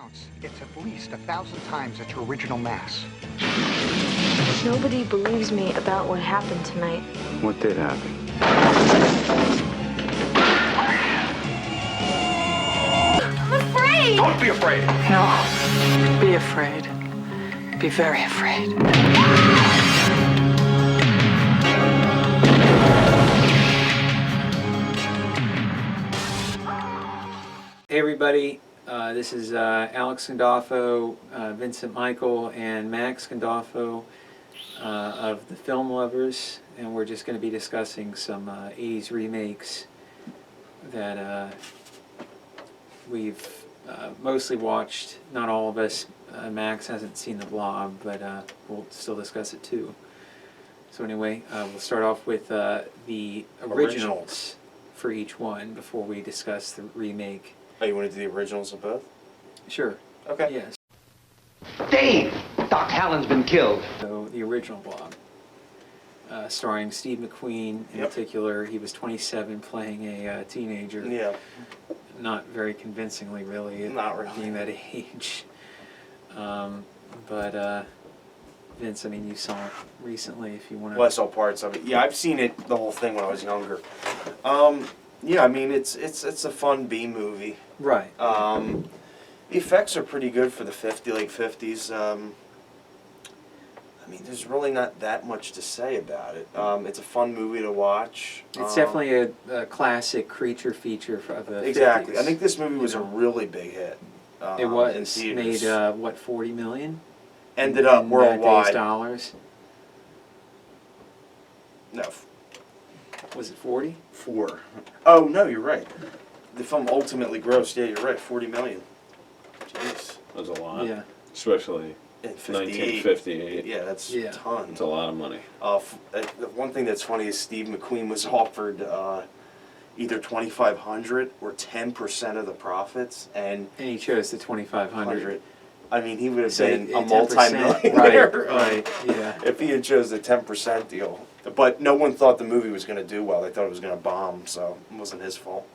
counts, it's at least 1,000 times its original mass. Nobody believes me about what happened tonight. What did happen? I'm afraid! Don't be afraid! No. Be afraid. Be very afraid. Hey everybody, this is Alex Gandolfo, Vincent Michael, and Max Gandolfo of the Film Lovers, and we're just going to be discussing some 80s remakes that we've mostly watched. Not all of us. Max hasn't seen the Blob, but we'll still discuss it too. So anyway, we'll start off with the originals for each one before we discuss the remake. Oh, you want to do the originals of both? Sure. Okay. Yes. Dave! Doc Hallen's been killed. So the original Blob, starring Steve McQueen in particular. He was 27, playing a teenager. Yeah. Not very convincingly, really. Not really. Being that age. But Vince, I mean, you saw it recently. If you want to. Well, I saw parts of it. Yeah, I've seen it, the whole thing, when I was younger. Yeah, I mean, it's a fun B movie. Right. The effects are pretty good for the late 50s. I mean, there's really not that much to say about it. It's a fun movie to watch. It's definitely a classic creature feature of the exactly. 50s. I think this movie was a really big hit. It was. In theaters. Made, what, 40 million? Ended up worldwide. Today's dollars? No. Was it 40? 4. Oh, no, you're right. The film ultimately grossed, yeah, you're right, 40 million. Jeez. That's a lot. Yeah. Especially In 1958. Yeah, that's Yeah. a ton. It's a lot of money. The one thing that's funny is Steve McQueen was offered either 2,500 or 10% of the profits, and he chose the 2,500. I mean, he would have So been a 10%, multi-millionaire. Right, yeah. If he had chose the 10% deal. But no one thought the movie was going to do well. They thought it was going to bomb, so it wasn't his fault.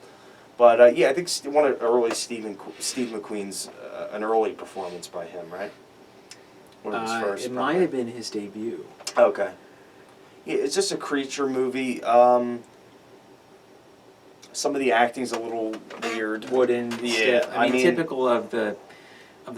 But yeah, I think one of early Steve McQueen's, an early performance by him, right? One of his first. It might have been his debut. Okay. Yeah, it's just a creature movie. Some of the acting's a little weird. Wooden. Yeah, Stiff. I mean, typical of the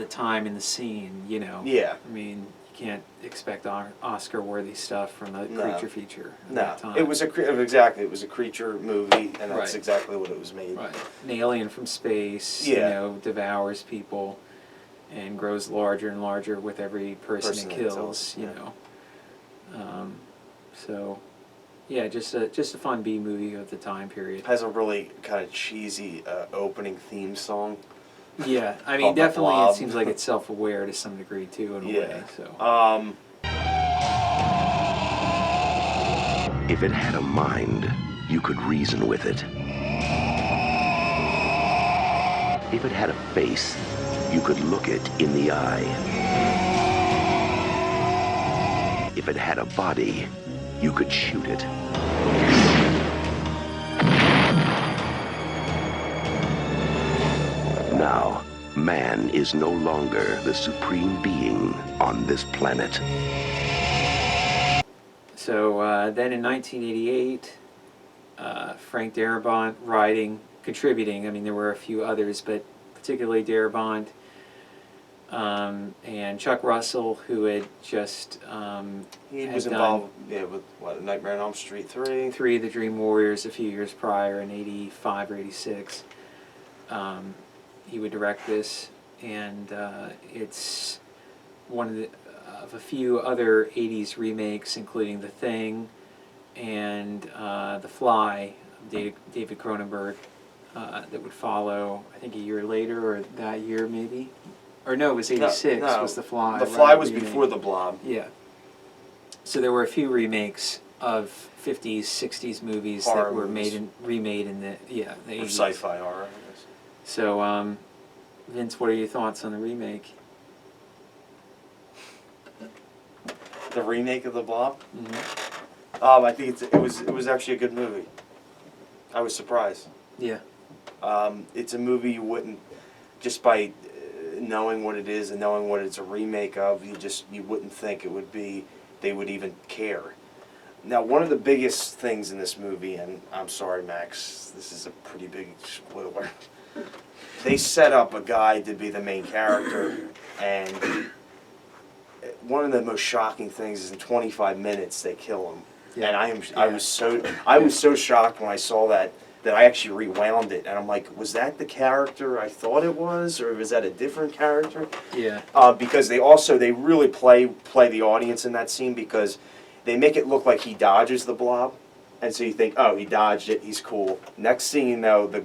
time in the scene. You know. Yeah. I mean, you can't expect Oscar-worthy stuff from a No. creature feature. At No, that time. it was exactly. It was a creature movie, and that's Right. exactly what it was made. Right. An alien from space. Yeah. You know, devours people, and grows larger and larger with every person it kills. You know. So, yeah, just a fun B movie of the time period. Has a really kind of cheesy opening theme song. Yeah, I mean, Called The definitely Blob. it seems like it's self-aware to some degree too, in a way. So. If it had a mind, you could reason with it. If it had a face, you could look it in the eye. If it had a body, you could shoot it. Now, man is no longer the supreme being on this planet. So then in 1988, Frank Darabont contributing. I mean, there were a few others, but particularly Darabont and Chuck Russell, who had just He was involved, with what, Nightmare on Elm Street 3. 3 of the Dream Warriors a few years prior in 85 or 86. He would direct this, and it's one of a few other 80s remakes, including The Thing and The Fly, David Cronenberg, that would follow, I think, a year later, or that year maybe. Or no, it was 86 No, was The Fly. The right? Fly was Remake. before The Blob. Yeah. So there were a few remakes of 50s, 60s movies Horror that were movies. remade in the 80s. Or sci-fi horror, I guess. So, Vince, what are your thoughts on the remake? The remake of The Blob? Mm-hmm. I think it was actually a good movie. I was surprised. Yeah. It's a movie you wouldn't, just by knowing what it is and knowing what it's a remake of, you wouldn't think they would even care. Now, one of the biggest things in this movie, and I'm sorry, Max, this is a pretty big spoiler. They set up a guy to be the main character, and one of the most shocking things is in 25 minutes they kill him. Yeah. And I was so shocked when I saw that I actually rewound it, and I'm like, was that the character I thought it was, or was that a different character? Yeah. Because they really play the audience in that scene, because they make it look like he dodges the blob, and so you think, oh, he dodged it, he's cool. Next scene, though, the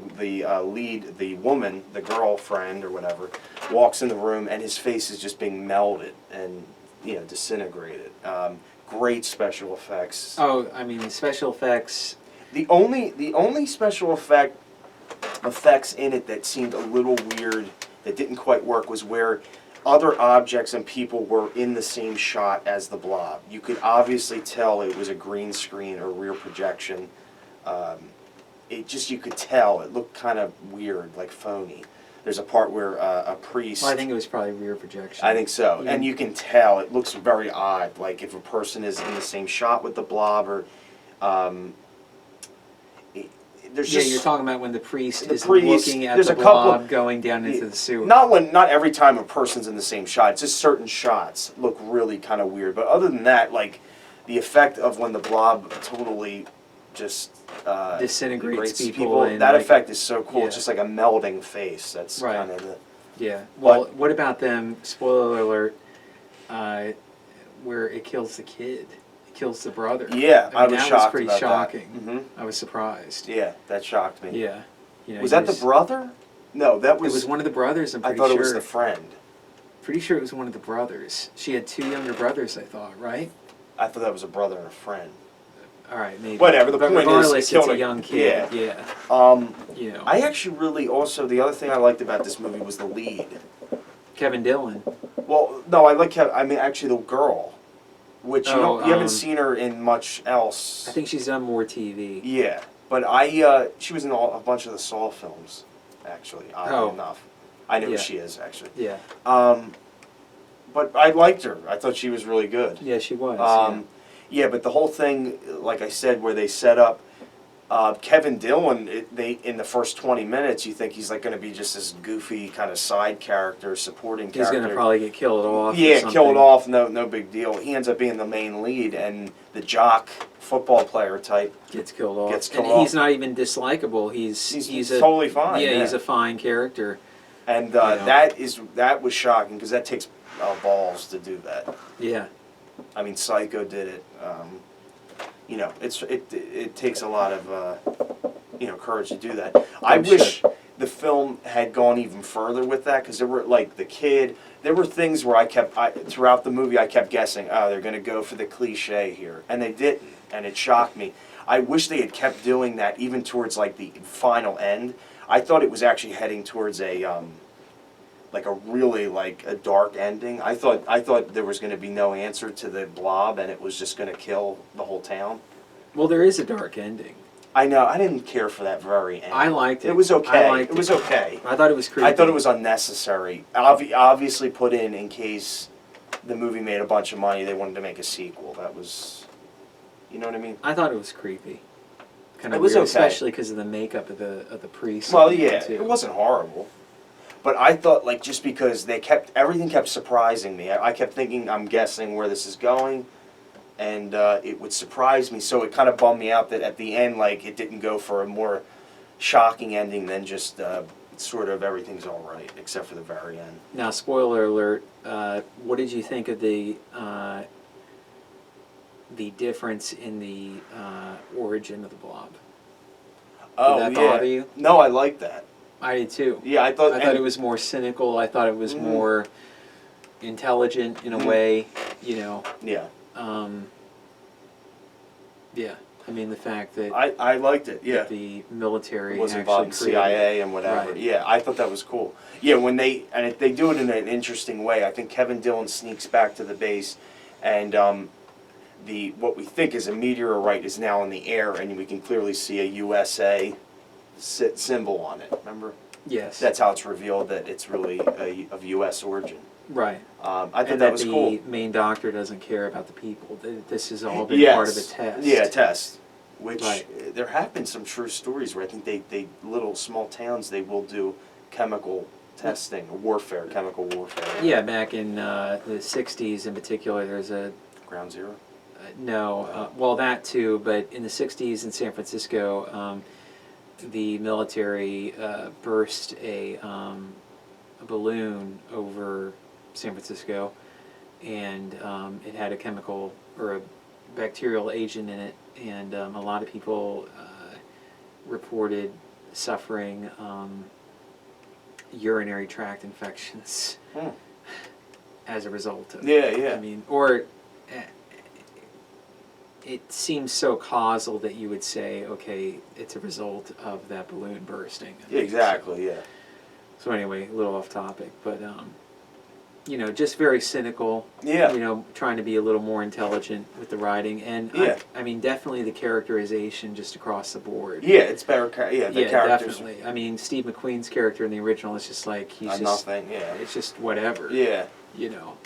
lead, the woman, the girlfriend or whatever, walks in the room, and his face is just being melted and disintegrated. Great special effects. Oh, I mean, the special effects. The only special effects in it that seemed a little weird, that didn't quite work, was where other objects and people were in the same shot as the blob. You could obviously tell it was a green screen or rear projection. You could tell. It looked kind of weird, like phony. There's a part where a priest... Well, I think it was probably rear projection. I think so. Yeah. And you can tell. It looks very odd. Like if a person is in the same shot with the blob, or... you're talking about when the priest is looking at the blob going down into the sewer. Not every time a person's in the same shot. It's just certain shots look really kind of weird. But other than that, like the effect of when the blob totally just disintegrates people, and that effect is so cool. Yeah. It's just like a melding face. That's right. kind of the... Yeah. Well, what about them? Spoiler alert. Where it kills the kid. Kills the brother. Yeah, I was that shocked was pretty about shocking. that. Mm-hmm. I was surprised. Yeah, that shocked me. Yeah. Was that the brother? No, that was... It was one of the brothers, I'm pretty sure. I thought sure. it was the friend. Pretty sure it was one of the brothers. She had 2 younger brothers, I thought, right? I thought that was a brother and a friend. All right, maybe. Whatever, the point regardless, is... Regardless, it's a young kid. Yeah. I actually really also... The other thing I liked about this movie was the lead. Kevin Dillon. Well, no, actually the girl. Which you haven't seen her in much else. I think she's done more TV. Yeah, but she was in a bunch of the Saw films, actually. Oddly enough, I know who she is actually. Yeah. But I liked her. I thought she was really good. Yeah, she was. Yeah, but the whole thing, like I said, where they set up Kevin Dillon, in the first 20 minutes, you think he's like going to be just this goofy kind of side character, supporting character. He's going to probably get killed off. Yeah, killed off, no big deal. He ends up being the main lead, and the jock football player type gets killed off. He's not even dislikable. He's totally fine. Yeah, he's a fine character. And that was shocking, because that takes balls to do that. Yeah. I mean, Psycho did it. It takes a lot of courage to do that. I wish the film had gone even further with that, because there were like the kid. There were things where throughout the movie I kept guessing, oh, they're going to go for the cliche here, and they didn't, and it shocked me. I wish they had kept doing that even towards like the final end. I thought it was actually heading towards a really a dark ending. I thought there was going to be no answer to the blob, and it was just going to kill the whole town. Well, there is a dark ending. I know. I didn't care for that very end. I liked it. It was okay. It was okay. I thought it was creepy. I thought it was unnecessary. Obviously put in case the movie made a bunch of money, they wanted to make a sequel. That was, you know what I mean? I thought it was creepy. Kind of it was weird, okay. Especially because of the makeup of the priest. Well, yeah, it wasn't horrible. But I thought, just because everything kept surprising me. I kept thinking, I'm guessing where this is going, and it would surprise me. So it kind of bummed me out that at the end, it didn't go for a more shocking ending than just sort of everything's all right, except for the very end. Now, spoiler alert, what did you think of the difference in the origin of the blob? Did that bother you? No, I like that. I did too. Yeah, I thought it was more cynical. I thought it was more intelligent in a way, Yeah. Yeah. I mean, the fact that I liked it. Yeah. that the military was actually involved in CIA and whatever. Right. Yeah, I thought that was cool. Yeah, if they do it in an interesting way. I think Kevin Dillon sneaks back to the base, and what we think is a meteorite is now in the air, and we can clearly see a USA symbol on it. Remember? Yes. That's how it's revealed that it's really of U.S. origin. Right. I thought And that was cool. the main doctor doesn't care about the people. This has all been part of a test. Yeah, test. Which Right. there have been some true stories where I think they little small towns, they will do chemical testing, chemical warfare. Yeah, back in the 60s in particular, there's a... Ground Zero? well, that too, but in the 60s in San Francisco, the military burst a balloon over San Francisco, and it had a chemical or a bacterial agent in it, and a lot of people reported suffering urinary tract infections as a result of it. Yeah. I mean, or it seems so causal that you would say, okay, it's a result of that balloon bursting. Yeah, exactly, yeah. So anyway, a little off topic, but you know, just very cynical. Yeah. You know, trying to be a little more intelligent with the writing, and Yeah. I mean, definitely the characterization just across the board. Yeah, it's better. The characters. Definitely. I mean, Steve McQueen's character in the original is just like he's just nothing. Yeah. It's just whatever. Yeah. You know.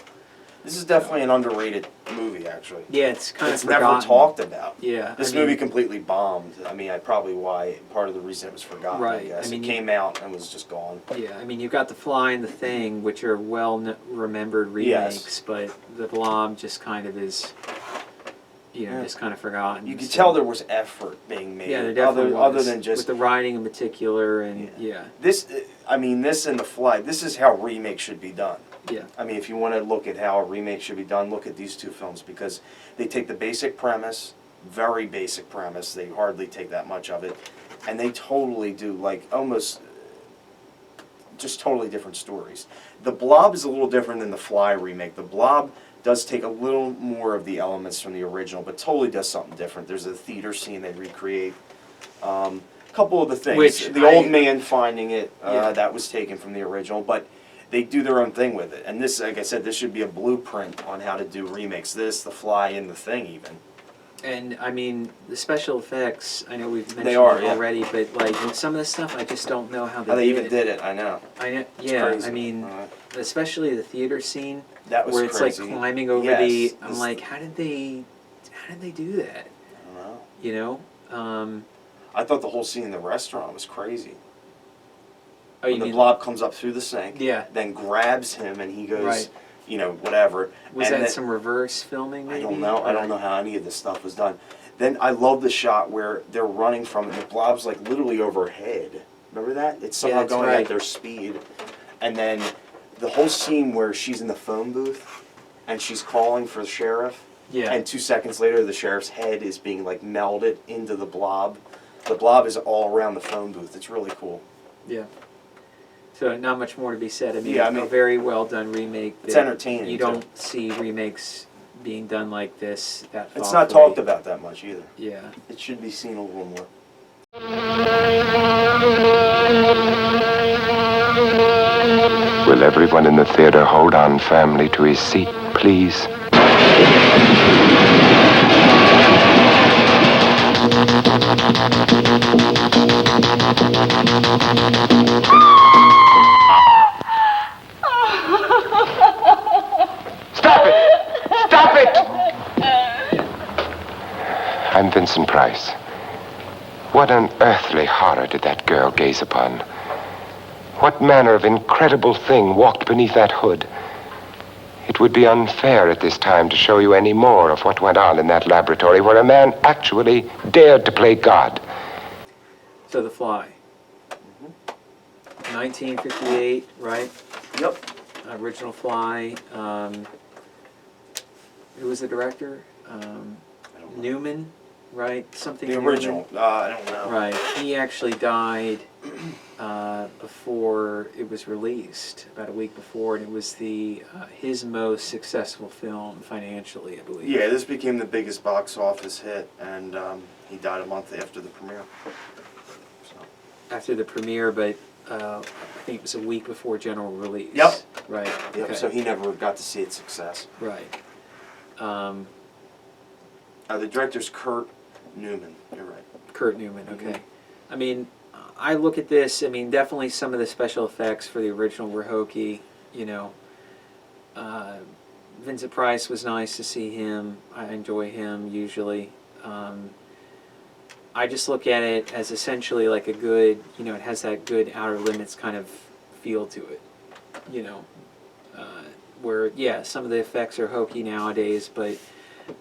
This is definitely an underrated movie, actually. Yeah, it's kind It's of never forgotten. talked about. Yeah. This I mean, movie completely bombed. I mean, part of the reason it was forgotten. Right. I guess I mean, it came out and was just gone. Yeah, I mean, you've got The Fly and The Thing, which are remembered remakes, Yes. but The Blob just kind of is, you know, just kind of forgotten. You could so- tell there was effort being made. Yeah, there definitely other was. than just with the writing in particular, and yeah. This. I mean, this and The Fly. This is how remakes should be done. Yeah. I mean, if you want to look at how a remake should be done, look at these two films, because they take the basic premise, very basic premise, they hardly take that much of it, and they totally do, like, almost just totally different stories. The Blob is a little different than the Fly remake. The Blob does take a little more of the elements from the original, but totally does something different. There's a theater scene they recreate. A couple of the things. Which the old man finding it, Yeah. that was taken from the original, but they do their own thing with it. And this, like I said, this should be a blueprint on how to do remakes. This, The Fly, and The Thing even. And I mean, the special effects, I know we've mentioned are, it yeah. already, but like some of the stuff, I just don't know how they, How they did even it. did it, I know. Yeah, crazy. I mean, especially the theater scene That was where it's crazy. like climbing over Yes, I'm like, how did they do that? I don't know. You know? I thought the whole scene in the restaurant was crazy. Oh, you When the mean Blob comes up through the sink, Yeah. then grabs him, and he goes, Right. you know, whatever. was and that then- some reverse filming? Maybe? I don't know. I don't know how any of this stuff was done. Then I love the shot where they're running from it, and the Blob's like literally overhead. Remember that? It's somehow that's going right. at their speed. And then the whole scene where she's in the phone booth and she's calling for the sheriff. Yeah. And 2 seconds later, the sheriff's head is being like melded into the Blob. The Blob is all around the phone booth. It's really cool. Yeah. So not much more to be said. I mean, Yeah, I a mean, very well done remake. it's that entertaining, You too. don't see remakes being done like this that It's not thoughtfully. talked about that much either. Yeah. It should be seen a little more. Will everyone in the theater hold on firmly to his seat, please? Stop it! Stop it! I'm Vincent Price. What unearthly horror did that girl gaze upon? What manner of incredible thing walked beneath that hood? It would be unfair at this time to show you any more of what went on in that laboratory where a man actually dared to play God. So The Fly. 1958, right? Yep. Original Fly. Who was the director? I don't know. Newman, right? Something. The Newman. original. I don't know. Right. He actually died before it was released, about a week before, and it was his most successful film financially, I believe. Yeah, this became the biggest box office hit, and he died a month after the premiere. So. After the premiere, but I think it was a week before general release. Yep. Right. Yep. Okay. So he never got to see its success. Right. The director's Kurt Newman. You're right. Kurt Newman. Okay. I mean, I look at this, I mean, definitely some of the special effects for the original were hokey, you know. Vincent Price was nice to see him. I enjoy him usually. I just look at it as essentially like a good, you know, it has that good Outer Limits kind of feel to it, you know. Where, yeah, some of the effects are hokey nowadays, but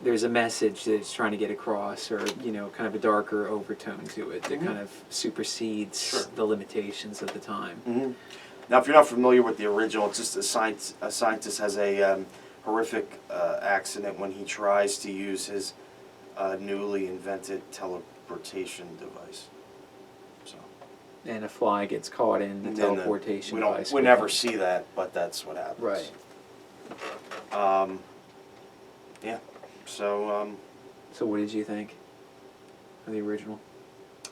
there's a message that it's trying to get across, or, you know, kind of a darker overtone to it that kind of supersedes the limitations of the time. Now, if you're not familiar with the original, it's just a scientist has a horrific accident when he tries to use his newly invented teleportation device. So. And a fly gets caught in the teleportation device. We never see that, but that's what happens. Right. Yeah. So. So what did you think of the original?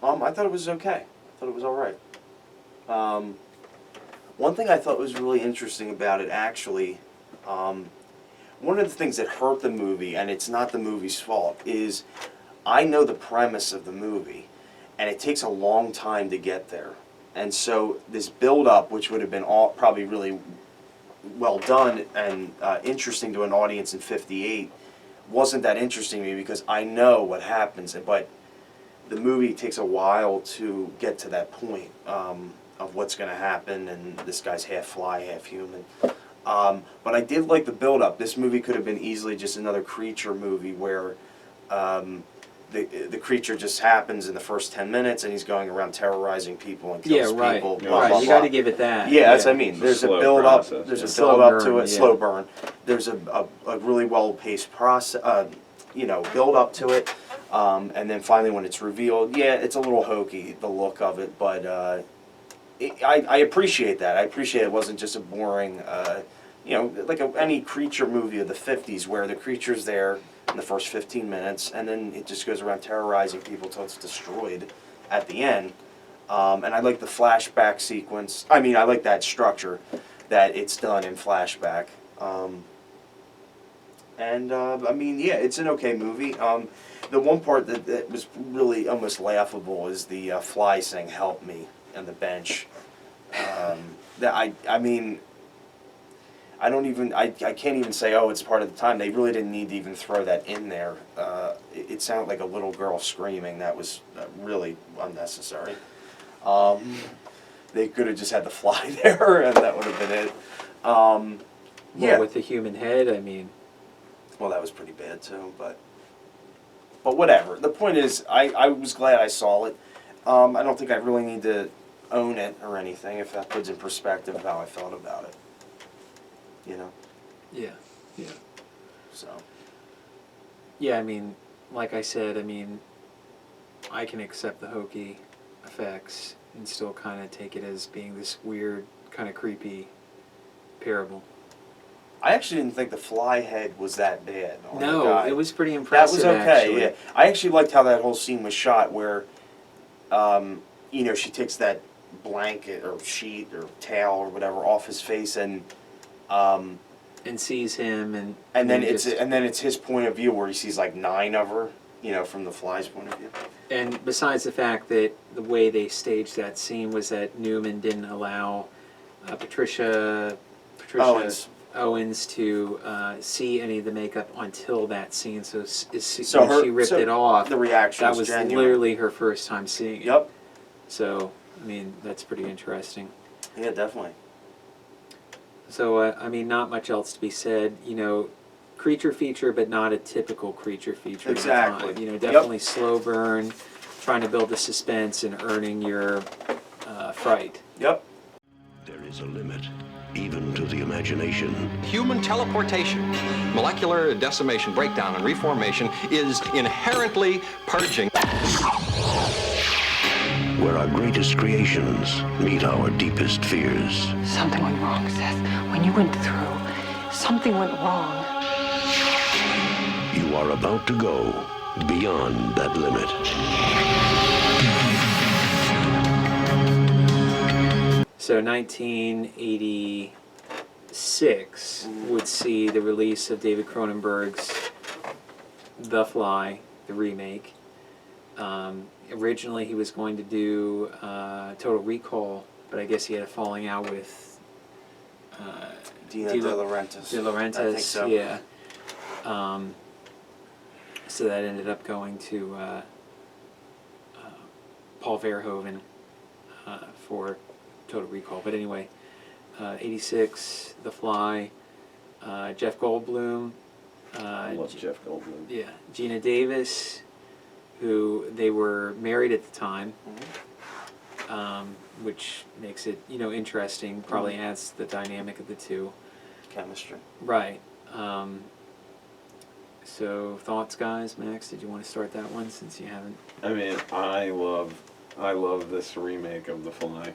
I thought it was okay. I thought it was all right. One thing I thought was really interesting about it, actually, one of the things that hurt the movie, and it's not the movie's fault, is I know the premise of the movie, and it takes a long time to get there. And so this build-up, which would have been probably really well done and interesting to an audience in '58, wasn't that interesting to me because I know what happens. But the movie takes a while to get to that point of what's going to happen, and this guy's half fly, half human. But I did like the build-up. This movie could have been easily just another creature movie where the creature just happens in the first 10 minutes and he's going around terrorizing people and kills people. Blah, right. blah, You blah. got to give it that. Yeah, that's what I mean. There's a build-up. There's a build-up to it. Yeah. Slow burn. There's a really well-paced process. You know, build-up to it, and then finally when it's revealed, yeah, it's a little hokey, the look of it, but I appreciate that. I appreciate it wasn't just a boring, you know, like any creature movie of the '50s where the creature's there in the first 15 minutes and then it just goes around terrorizing people till it's destroyed at the end. And I like the flashback sequence. I mean, I like that structure that it's done in flashback. I mean, yeah, it's an okay movie. The one part that was really almost laughable is the fly saying "Help me" on the bench. I mean, I can't even say, oh, it's part of the time. They really didn't need to even throw that in there. It sounded like a little girl screaming. That was really unnecessary. They could have just had the fly there, and that would have been it. Yeah. With the human head, I mean. Well, that was pretty bad too, but whatever. The point is, I was glad I saw it. I don't think I really need to own it or anything, if that puts in perspective how I felt about it. You know? Yeah, yeah. So. Yeah, I mean, like I said, I mean, I can accept the hokey effects and still kind of take it as being this weird, kind of creepy parable. I actually didn't think the fly head was that bad. No, it was pretty impressive. That was okay, actually. yeah. I actually liked how that whole scene was shot where, you know, she takes that blanket or sheet or towel or whatever off his face and sees him and then it's his point of view where he sees like 9 of her, you know, from the fly's point of view. And besides the fact that the way they staged that scene was that Newman didn't allow Patricia Owens to see any of the makeup until that scene. So when she ripped it off, the reaction that was genuine. literally her first time seeing it. Yep. So, I mean, that's pretty interesting. Yeah, definitely. So, I mean, not much else to be said. You know, creature feature, but not a typical creature feature. Exactly. At the time. You know, definitely slow burn, trying to build the suspense and earning your fright. Yep. There is a limit, even to the imagination. Human teleportation, molecular decimation, breakdown, and reformation is inherently purging. Where our greatest creations meet our deepest fears. Something went wrong, Seth. When you went through, something went wrong. You are about to go beyond that limit. So 1986 would see the release of David Cronenberg's The Fly, the remake. Originally, he was going to do Total Recall, but I guess he had a falling out with Dina De Laurentiis. De Laurentiis, I think so. yeah. So that ended up going to Paul Verhoeven for Total Recall. But anyway, 86, The Fly, Jeff Goldblum. I love Jeff Goldblum. Yeah, Gina Davis, who they were married at the time, which makes it, interesting. Probably adds the dynamic of the two. Chemistry. Right. So thoughts, guys? Max, did you want to start that one since you haven't? I mean, I love this remake of The Fly.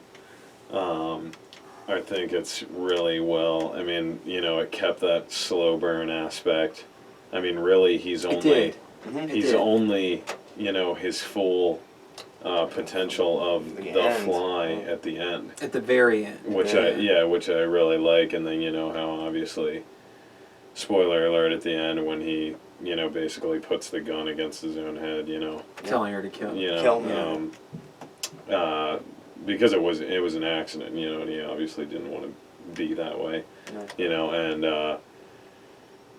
I think it's really well. I mean, it kept that slow burn aspect. I mean, really, he's only only his full potential of the fly at the end. At the very end. Which which I really like, and then how obviously, spoiler alert at the end when he basically puts the gun against his own head, telling her to kill. Kill him. Because it was an accident, and he obviously didn't want to be that way, and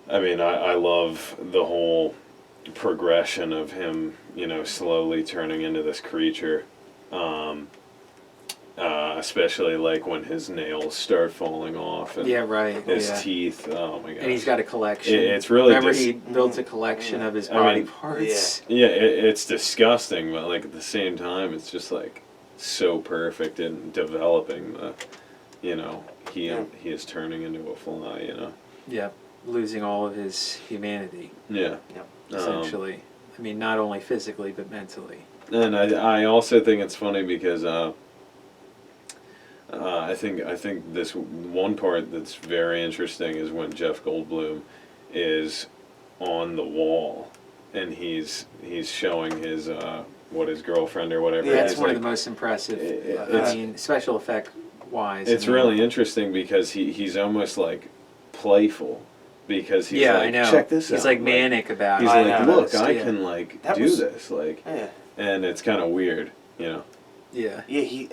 I mean I love the whole progression of him, slowly turning into this creature, especially like when his nails start falling off and his teeth. Oh my gosh! And he's got a collection. It's really remember he built a collection of his body parts. Yeah, it's disgusting, but like at the same time, it's just like so perfect in developing the, he is turning into a fly. Yeah, losing all of his humanity. Yeah. Essentially, I mean, not only physically but mentally. And I also think it's funny because I think this one part that's very interesting is when Jeff Goldblum is on the wall and he's showing his his girlfriend or whatever. Yeah, that's one of the most impressive. I mean, special effect wise. It's really interesting because he's almost like playful. Because he's like, I know. Check this out. He's like manic about it. He's like, look, I can like do this, like, Yeah. And it's kind of weird, Yeah. Yeah, he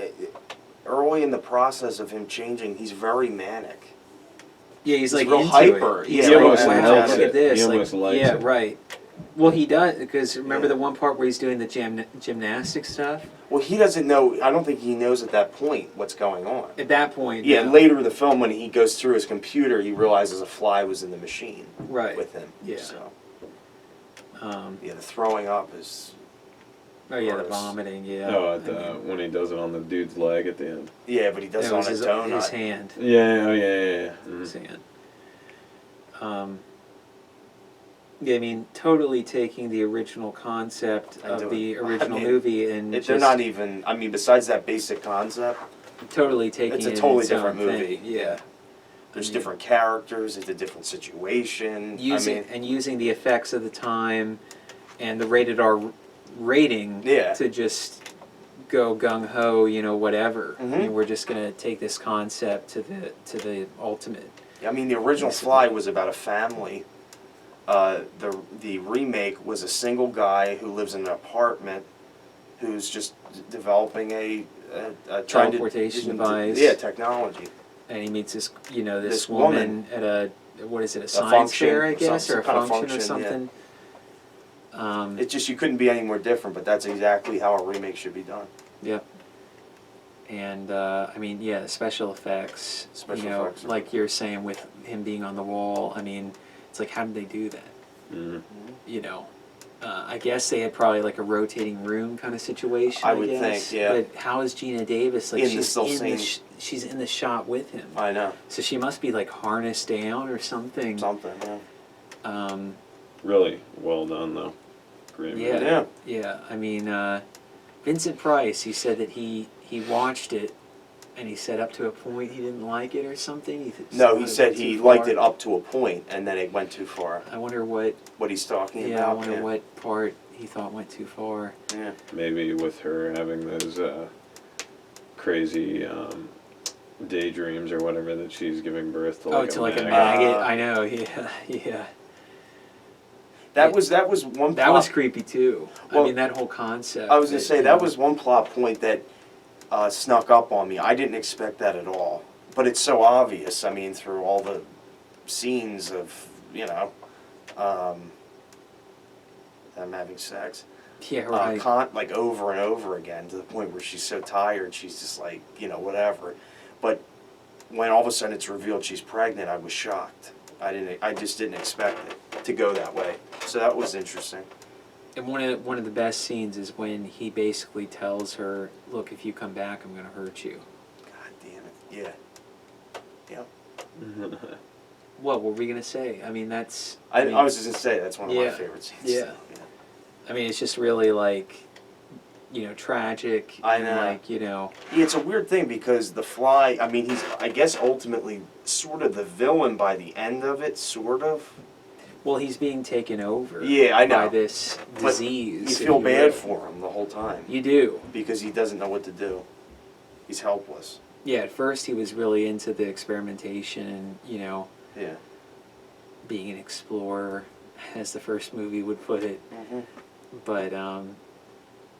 early in the process of him changing, he's very manic. Yeah, he's like real into hyper. It. Yeah, He's he like, almost wow, likes look it. at this. He almost likes it. Right. Well, he does, because remember the one part where he's doing the gymnastic stuff? Well, he doesn't know. I don't think he knows at that point what's going on. At that point, Yeah, no. later in the film, when he goes through his computer, he realizes a fly was in the machine with him. Yeah. So, the throwing up is. Oh yeah, the gross. vomiting. Yeah. Oh, when he does it on the dude's leg at the end. Yeah, but he does it on a donut. His hand. Yeah. Oh yeah. Mm-hmm. His hand. Yeah, I mean, totally taking the original concept of the original movie and they're not even. I mean, besides that basic concept, totally taking it's a it totally its own different movie. thing. Yeah. There's different characters. It's a different situation. Using the effects of the time and the rated R rating to just go gung ho, whatever. I mean, we're just gonna take this concept to the ultimate. I mean, the original Fly was about a family. The remake was a single guy who lives in an apartment, who's just developing a teleportation device. Yeah, technology. And he meets this woman at a science function, fair, I guess, or a kind of function or something. Yeah. It's just you couldn't be any more different, but that's exactly how a remake should be done. Yep. And I mean, yeah, the special effects. Effects. Like you're saying with him being on the wall. I mean, it's like, how did they do that? Mm-hmm. I guess they had probably like a rotating room kind of situation. I would think, yeah. But how is Gina Davis like? She's in the shot with him. I know. So she must be like harnessed down or something. Yeah. Really well done though. Great movie. Yeah. I mean, Vincent Price. He said that he watched it, and he said up to a point he didn't like it or something. He said he liked it up to a point, and then it went too far. I wonder what he's talking about. Yeah, I wonder what part he thought went too far. Yeah. Maybe with her having those crazy daydreams or whatever that she's giving birth to. Like a maggot. I know. Yeah. That was one. That was creepy too. Well, I mean, that whole concept. I was gonna say that was one plot point that snuck up on me. I didn't expect that at all, but it's so obvious. I mean, through all the scenes of them having sex. Yeah, right. Like over and over again to the point where she's so tired, she's just like, whatever. But when all of a sudden it's revealed she's pregnant, I was shocked. I just didn't expect it to go that way. So that was interesting. And one of the best scenes is when he basically tells her, "Look, if you come back, I'm going to hurt you." God damn it. Yeah. What were we going to say? I mean, that's... I was just going to say, that's one of my favorite scenes. Yeah. I mean, it's just really like, tragic. I know. And Yeah, it's a weird thing because The Fly, I mean, he's, I guess, ultimately sort of the villain by the end of it, sort of. Well, he's being taken over. Yeah, I know. By this disease. But you feel bad for him the whole time. You do. Because he doesn't know what to do. He's helpless. Yeah, at first he was really into the experimentation and, Yeah. being an explorer, as the first movie would put it. Mm-hmm. But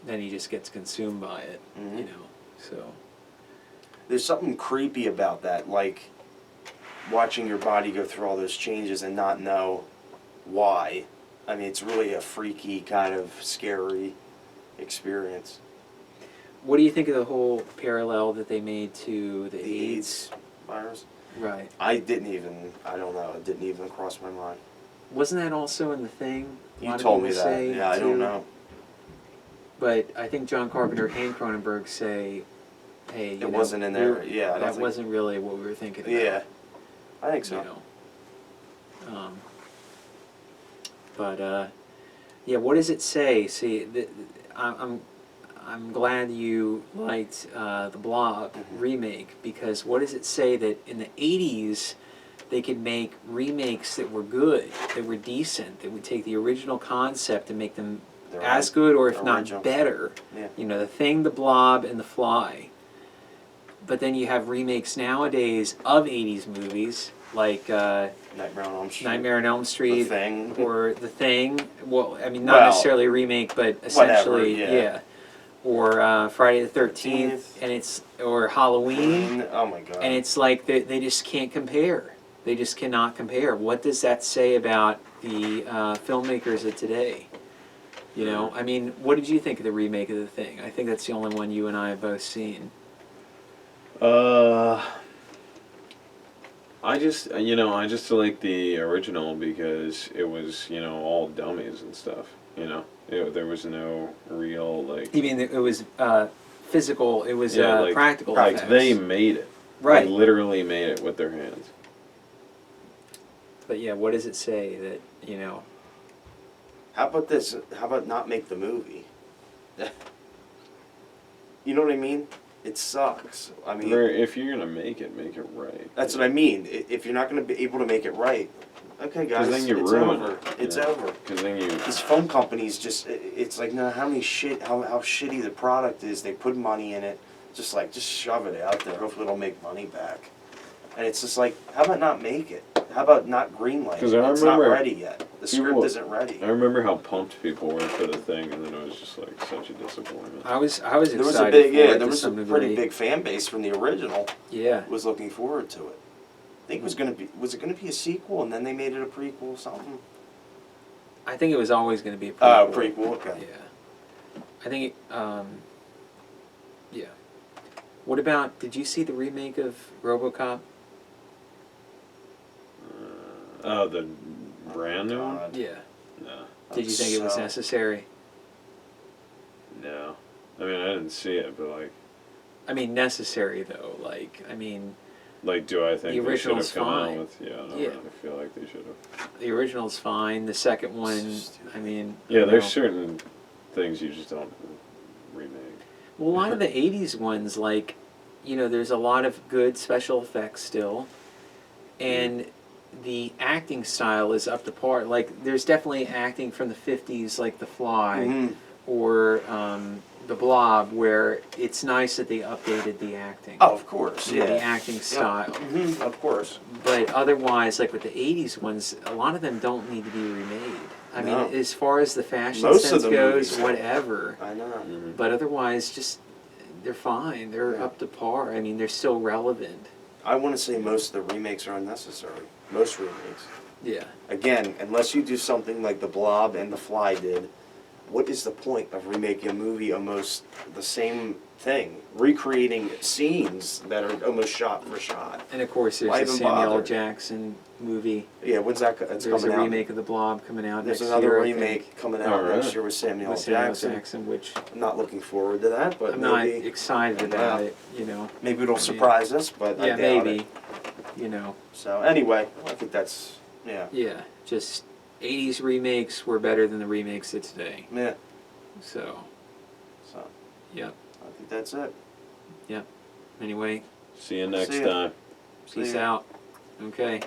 then he just gets consumed by it, so. There's something creepy about that, like watching your body go through all those changes and not know why. I mean, it's really a freaky, kind of scary experience. What do you think of the whole parallel that they made to the AIDS virus? Right. I don't know, it didn't even cross my mind. Wasn't that also in The Thing? You told me that. Yeah, I don't know. But I think John Carpenter and Cronenberg say, hey, it wasn't in there. Yeah, that wasn't really what we were thinking about. Yeah, I think so. What does it say? See, I'm glad you liked the Blob remake, because what does it say that in the 80s they could make remakes that were good, that were decent, that would take the original concept and make them as good or if not better. Yeah. The Thing, the Blob, and the Fly. But then you have remakes nowadays of 80s movies like Nightmare on Elm Street, The Thing, or The Thing. Well, I mean, not necessarily a remake, but essentially, whatever, Or Friday the 13th, or Halloween. Oh my God! And it's like they just can't compare. They just cannot compare. What does that say about the filmmakers of today? I mean, what did you think of the remake of The Thing? I think that's the only one you and I have both seen. I just like the original because it was, all dummies and stuff, there was no real, like... You mean it was physical, it was practical effects. effects. They made it. Right. They literally made it with their hands. But yeah, what does it say that, How about this? How about not make the movie? You know what I mean? It sucks. I mean, if you're gonna make it right. That's what I mean. If you're not gonna be able to make it right, okay, guys, then you it's ruin over. it. It's over. Because then you... These film companies it's like, no, how shitty the product is. They put money in it, just shove it out there. Hopefully it'll make money back. And it's just like, how about not make it? How about not greenlight it? It's not ready yet. The script isn't ready. I remember how pumped people were for The Thing, and then it was just like such a disappointment. I was excited. There was a pretty big fan base from the original. Yeah. Was looking forward to it. I think was it gonna be a sequel, and then they made it a prequel, something? I think it was always going to be a prequel. Prequel, okay. Yeah. I think, yeah. What about, did you see the remake of RoboCop? The brand new one? Yeah. No. Did you think it was necessary? No. I mean, I didn't see it, but like... I mean, necessary, though. Like, I mean... Like, do I think they should have come fine. out with... Yeah, no, I feel like they should have. The original's fine. The second one, I mean... Yeah, there's certain things you just don't remake. Well, a lot of the 80s ones, like, there's a lot of good special effects still. And... the acting style is up to par. Like, there's definitely acting from the 50s, like The Fly, or The Blob, where it's nice that they updated the acting. Oh, of course, yeah. The acting style. Of course. But otherwise, like with the 80s ones, a lot of them don't need to be remade. I No. mean, as far as the fashion Most of sense the goes, movies. whatever. I know. But otherwise, just they're fine. They're Yeah. up to par. I mean, they're still relevant. I want to say most of the remakes are unnecessary. Most remakes. Yeah. Again, unless you do something like the Blob and The Fly did, what is the point of remaking a movie almost the same thing? Recreating scenes that are almost shot for shot. And of course, there's Why a even Samuel L. bother? Jackson movie. Yeah, when's that? It's There's coming a out. remake of The Blob coming out There's next another year. remake coming out Oh, next really? year with Samuel L. With Samuel L. Jackson. Jackson, which I'm not looking forward to that, but I'm not maybe excited about Yeah. it. You know. maybe it'll surprise us. But I Yeah, doubt maybe. it. You know. So anyway, I think that's Yeah. Just 80s remakes were better than the remakes of today. yeah. So. So Yep. I think that's it. Yep. Anyway, See you next See ya. time. peace ya. out. Okay.